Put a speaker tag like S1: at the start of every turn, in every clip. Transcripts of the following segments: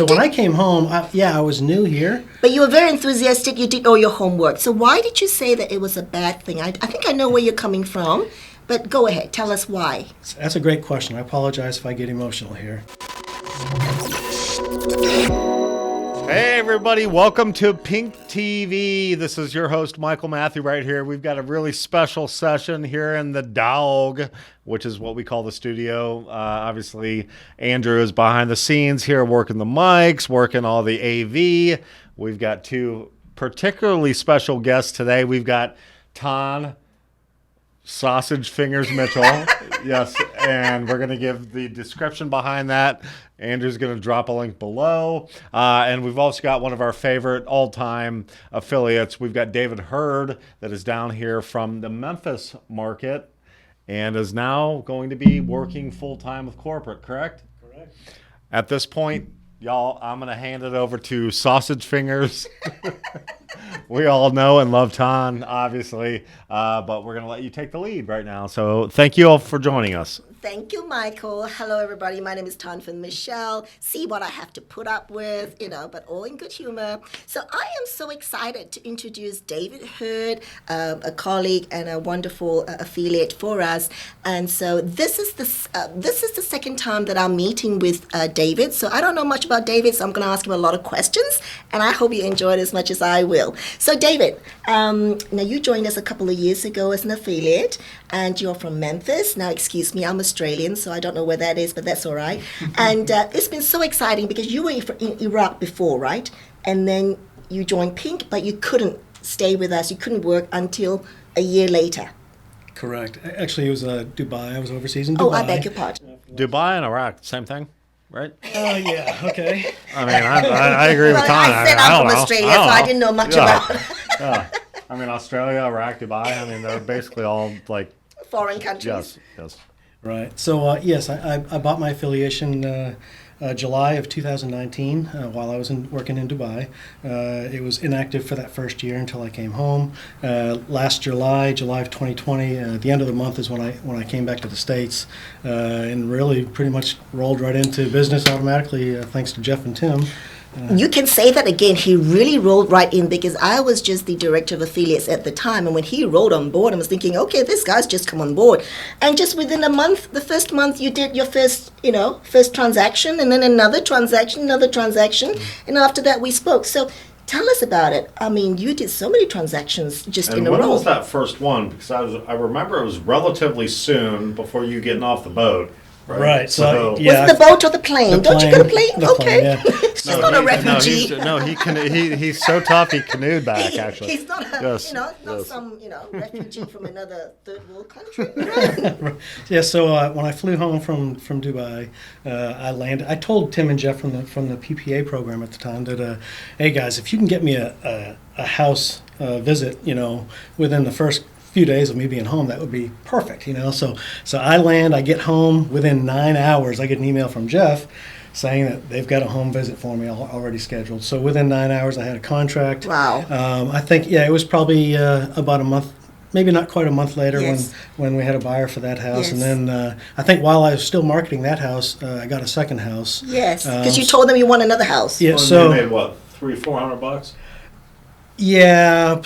S1: So when I came home, I was new here.
S2: But you were very enthusiastic. You did all your homework. So why did you say that it was a bad thing? I think I know where you're coming from, but go ahead. Tell us why.
S1: That's a great question. I apologize if I get emotional here.
S3: Hey everybody, welcome to Pink TV. This is your host Michael Matthew right here. We've got a really special session here in the Dog, which is what we call the studio. Obviously, Andrew is behind the scenes here working the mics, working all the AV. We've got two particularly special guests today. We've got Ton Sausage Fingers Mitchell. Yes, and we're going to give the description behind that. Andrew's going to drop a link below. And we've also got one of our favorite all-time affiliates. We've got David Hurd that is down here from the Memphis market and is now going to be working full-time with corporate, correct?
S1: Correct.
S3: At this point, y'all, I'm going to hand it over to Sausage Fingers. We all know and love Ton, obviously, but we're going to let you take the lead right now. So thank you all for joining us.
S2: Thank you, Michael. Hello, everybody. My name is Ton from Michelle. See what I have to put up with, but all in good humor. So I am so excited to introduce David Hurd, a colleague and a wonderful affiliate for us. And so this is the second time that I'm meeting with David. So I don't know much about David, so I'm going to ask him a lot of questions, and I hope you enjoy it as much as I will. So David, now you joined us a couple of years ago as an affiliate, and you're from Memphis. Now, excuse me, I'm Australian, so I don't know where that is, but that's all right. And it's been so exciting because you were in Iraq before, right? And then you joined PINK, but you couldn't stay with us. You couldn't work until a year later.
S1: Correct. Actually, it was Dubai. I was overseas in Dubai.
S2: Oh, I beg your pardon.
S3: Dubai and Iraq, same thing, right?
S1: Oh, yeah, okay.
S3: I mean, I agree with Ton.
S2: I said I'm from Australia, so I didn't know much about it.
S3: Yeah. I mean, Australia, Iraq, Dubai, I mean, they're basically all like
S2: foreign countries.
S3: Yes.
S1: Right. So, yes, I bought my affiliation July of 2019 while I was working in Dubai. It was inactive for that first year until I came home. Last July of 2020, the end of the month is when I came back to the States and really pretty much rolled right into business automatically thanks to Jeff and Tim.
S2: You can say that again. He really rolled right in because I was just the director of affiliates at the time. And when he rolled on board, I was thinking, okay, this guy's just come on board. And just within a month, the first month, you did your first transaction, and then another transaction. And after that, we spoke. So tell us about it. I mean, you did so many transactions just in a row.
S3: And when was that first one? Because I remember it was relatively soon before you getting off the boat.
S1: Right. So yeah,
S2: was it the boat or the plane? Don't you get a plane? Okay.
S1: Plane, yeah.
S2: He's not a refugee.
S3: He's so tough he canoed back. Actually,
S2: he's not some refugee from another third world country.
S1: Yeah. So when I flew home from Dubai, I landed. I told Tim and Jeff from the PPA program at the time that, hey guys, if you can get me a house visit, within the first few days of me being home, that would be perfect, So I land, I get home, within 9 hours, I get an email from Jeff saying that they've got a home visit for me already scheduled. So within 9 hours, I had a contract.
S2: Wow.
S1: I think, it was probably about a month, maybe not quite a month later
S2: yes.
S1: when we had a buyer for that house.
S2: Yes.
S1: And then I think while I was still marketing that house, I got a second house.
S2: Yes, because you told them you want another house.
S1: Yeah,
S3: well,
S1: so
S3: you made what, $300-400?
S1: Yeah,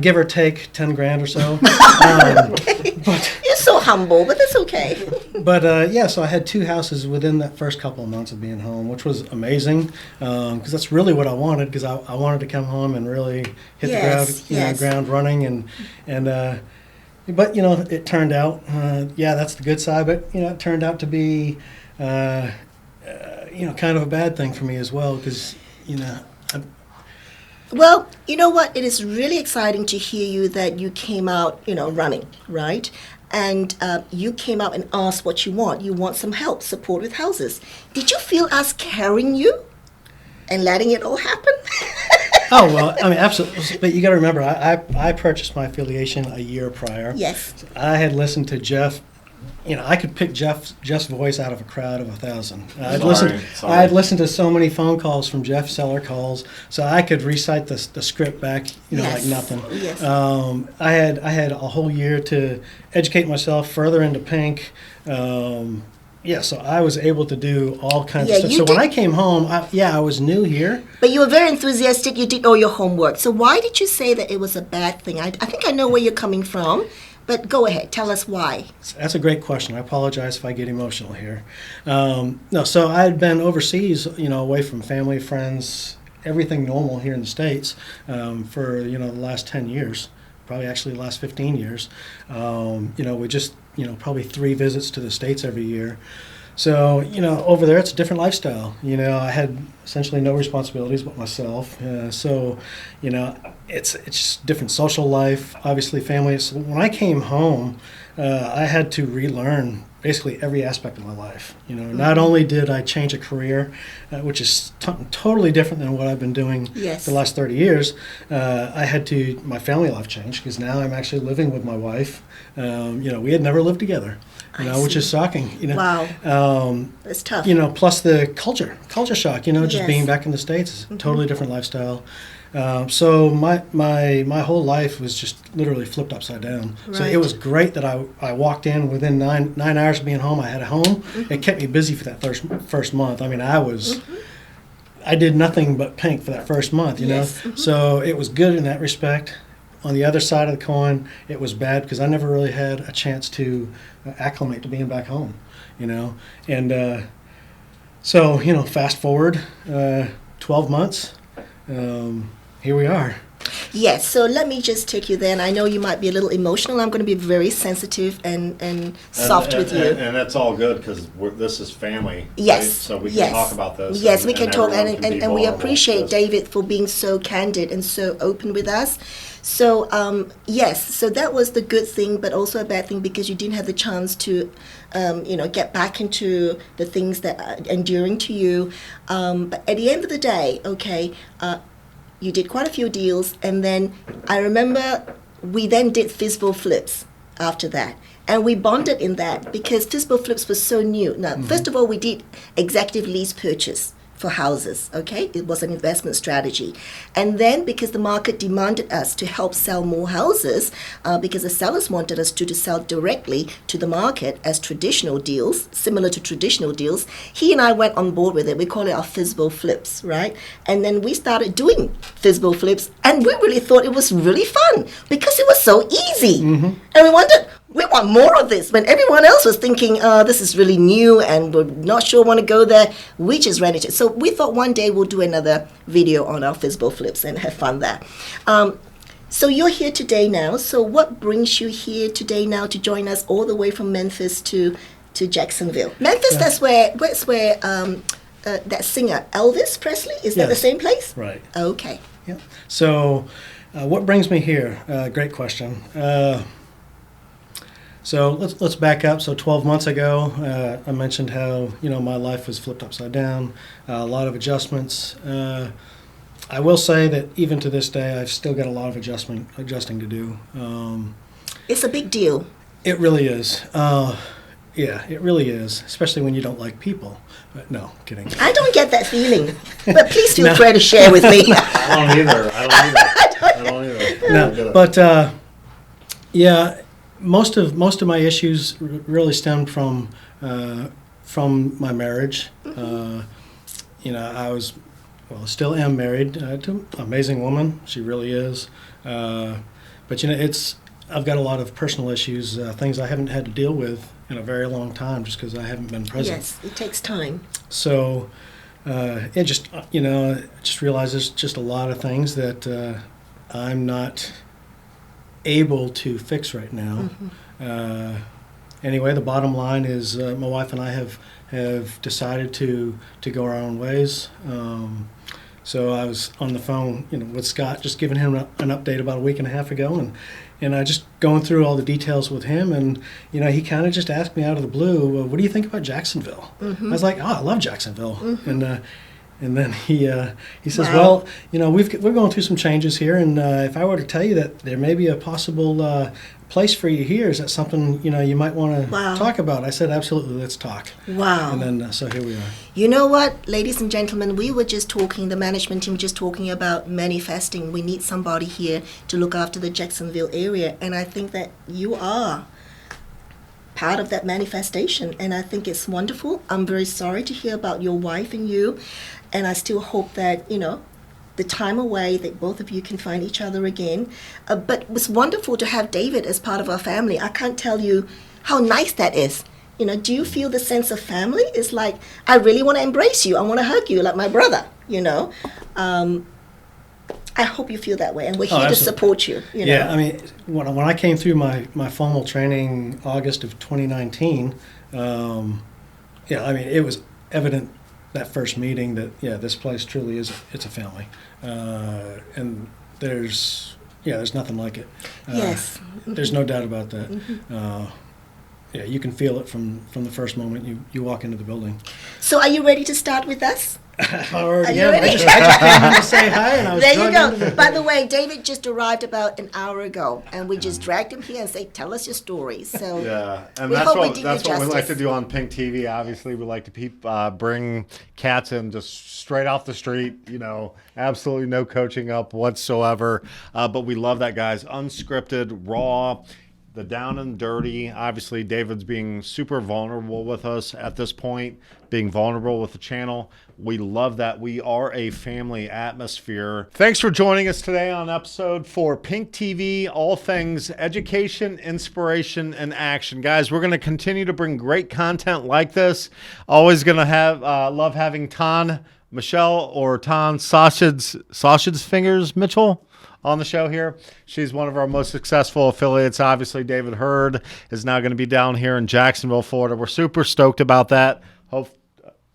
S1: give or take 10 grand or so.
S2: But you're so humble, but that's okay.
S1: But so I had two houses within that first couple of months of being home, which was amazing because that's really what I wanted. Because I wanted to come home and really hit the ground running, but it turned out, that's the good side. But it turned out to be, kind of a bad thing for me as well because
S2: Well, you know what? It is really exciting to hear you that you came out, running, right? And you came out and asked what you want. You want some help, support with houses. Did you feel us carrying you and letting it all happen?
S1: Oh, well, I mean, absolutely. But you got to remember, I purchased my affiliation a year prior.
S2: Yes.
S1: I had listened to Jeff. I could pick Jeff's voice out of a crowd of 1,000. I had listened to so many phone calls from Jeff, seller calls, so I could recite the script back, like nothing.
S2: Yes.
S1: I had a whole year to educate myself further into PINK, so I was able to do all kinds
S2: Yeah,
S1: of stuff.
S2: you
S1: So when
S2: did-
S1: I came home, I was new here.
S2: But you were very enthusiastic. You did all your homework. So why did you say that it was a bad thing? I think I know where you're coming from, but go ahead. Tell us why.
S1: That's a great question. I apologize if I get emotional here. No, so I had been overseas, away from family, friends, everything normal here in the States for, the last 10 years, probably actually the last 15 years. We just, probably 3 visits to the States every year. So, over there it's a different lifestyle. I had essentially no responsibilities but myself. So, it's just different social life, obviously family. So when I came home, I had to relearn basically every aspect of my life. Not only did I change a career, which is totally different than what I've been doing
S2: Yes.
S1: the last 30 years, my family life changed because now I'm actually living with my wife. We had never lived together, which
S2: see.
S1: is shocking.
S2: Wow. That's tough.
S1: Plus the culture shock, just
S2: Yes.
S1: being back in the States is a totally different lifestyle. So my whole life was just literally flipped upside down. So
S2: Right.
S1: it was great that I walked in within nine hours of being home. I had a home. It kept me busy for that first month. I mean, I did nothing but PINK for that first month,
S2: Yes.
S1: So it was good in that respect. On the other side of the coin, it was bad because I never really had a chance to acclimate to being back home, And so, fast forward 12 months, here we are.
S2: Yes, so let me just take you there. And I know you might be a little emotional. I'm going to be very sensitive and soft with you.
S3: And that's all good because this is family.
S2: Yes.
S3: Right? So we can
S2: yes.
S3: talk about this.
S2: Yes, we can talk.
S3: everyone can be
S2: And we
S3: vulnerable.
S2: appreciate
S3: Yes.
S2: David for being so candid and so open with us. So, yes, so that was the good thing, but also a bad thing because you didn't have the chance to, get back into the things that are enduring to you. But at the end of the day, okay, you did quite a few deals, and then I remember we then did Fistful Flips after that. And we bonded in that because Fistful Flips was so new. Now, first of all, we did Executive Lease Purchase for houses, okay? It was an investment strategy. And then because the market demanded us to help sell more houses, because the sellers wanted us to sell directly to the market as traditional deals, similar to traditional deals, he and I went on board with it. We call it our Fistful Flips, right? And then we started doing Fistful Flips, and we really thought it was really fun because it was so easy. And we want more of this. When everyone else was thinking, this is really new and we're not sure want to go there, we just ran into it. So we thought one day we'll do another video on our Fistful Flips and have fun there. So you're here today now. So what brings you here today now to join us all the way from Memphis to Jacksonville? Memphis, that's where that singer, Elvis Presley, is that the
S1: Yes.
S2: same place?
S1: Right.
S2: Okay.
S1: Yeah. So what brings me here? Great question. So let's back up. So 12 months ago, I mentioned how my life was flipped upside down, a lot of adjustments. I will say that even to this day, I've still got a lot of adjusting to do.
S2: It's a big deal.
S1: It really is. Yeah, it really is, especially when you don't like people. But no, kidding.
S2: I don't get that feeling, but please feel
S1: No.
S2: free to share with me.
S3: I don't either. I don't either.
S1: No, but yeah, most of my issues really stemmed from my marriage. I was, still am married to an amazing woman. She really is. But I've got a lot of personal issues, things I haven't had to deal with in a very long time, just because I haven't been present.
S2: Yes, it takes time.
S1: So it just just realized there's just a lot of things that I'm not able to fix right now. Anyway, the bottom line is my wife and I have decided to go our own ways. So I was on the phone, with Scott, just giving him an update about a week and a half ago, and I just going through all the details with him, and he kind of just asked me out of the blue, "What do you think about Jacksonville?" I was like, "Oh, I love Jacksonville," and then he says,
S2: Wow.
S1: "Well, we're going through some changes here, and if I were to tell you that there may be a possible place for you here, is that something you might want to
S2: Wow.
S1: talk about?" I said, "Absolutely, let's talk."
S2: Wow.
S1: And then so here we are.
S2: You know what, ladies and gentlemen, we were just talking, the management team just talking about manifesting. We need somebody here to look after the Jacksonville area, and I think that you are part of that manifestation. And I think it's wonderful. I'm very sorry to hear about your wife and you. And I still hope that, the time away that both of you can find each other again. But it was wonderful to have David as part of our family. I can't tell you how nice that is. Do you feel the sense of family? It's like, I really want to embrace you. I want to hug you like my brother, I hope you feel that way, and we're here to support you.
S1: Yeah, I mean, when I came through my formal training August of 2019, it was evident that first meeting that, this place truly it's a family. And there's nothing like it.
S2: Yes.
S1: There's no doubt about that.
S2: Mm-hmm.
S1: You can feel it from the first moment you walk into the building.
S2: So are you ready to start with us?
S1: Are
S2: you ready?
S1: I just came in to say hi, and I was
S2: there you
S1: drugged
S2: go.
S1: into
S2: By the way, David just arrived about an hour ago, and we just dragged him here and say, "Tell us your story." So
S3: yeah, and
S2: we
S3: that's
S2: hope we
S3: what
S2: did
S3: that's
S2: you
S3: what we like
S2: justice.
S3: to do on Pink TV. Obviously, we like to bring cats in just straight off the street. Absolutely no coaching up whatsoever. But we love that, guys. Unscripted, raw. The down and dirty. Obviously, David's being super vulnerable with us at this point, being vulnerable with the channel. We love that. We are a family atmosphere. Thanks for joining us today on episode 4 Pink TV, all things education, inspiration, and action. Guys, we're going to continue to bring great content like this. Always going to love having Michelle or Sausage Fingers Mitchell on the show here. She's one of our most successful affiliates. Obviously, David Hurd is now going to be down here in Jacksonville, Florida. We're super stoked about that.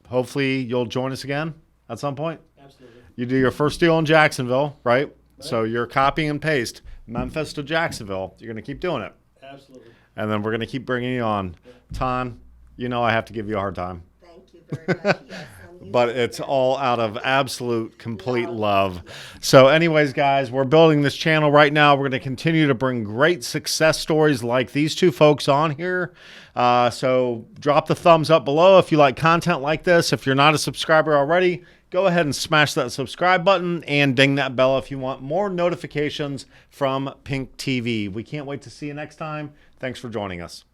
S3: Hopefully, you'll join us again at some point.
S1: Absolutely.
S3: You do your first deal in Jacksonville, right? So you're copy and paste Memphis to Jacksonville. You're going to keep doing it.
S1: Absolutely.
S3: And then we're going to keep bringing you on. Ton, I have to give you a hard time.
S2: Thank you very much. Yes,
S3: But it's all out of absolute, complete love. So anyways, guys, we're building this channel right now. We're going to continue to bring great success stories like these two folks on here. So drop the thumbs up below if you like content like this. If you're not a subscriber already, go ahead and smash that subscribe button and ding that bell if you want more notifications from Pink TV. We can't wait to see you next time. Thanks for joining us.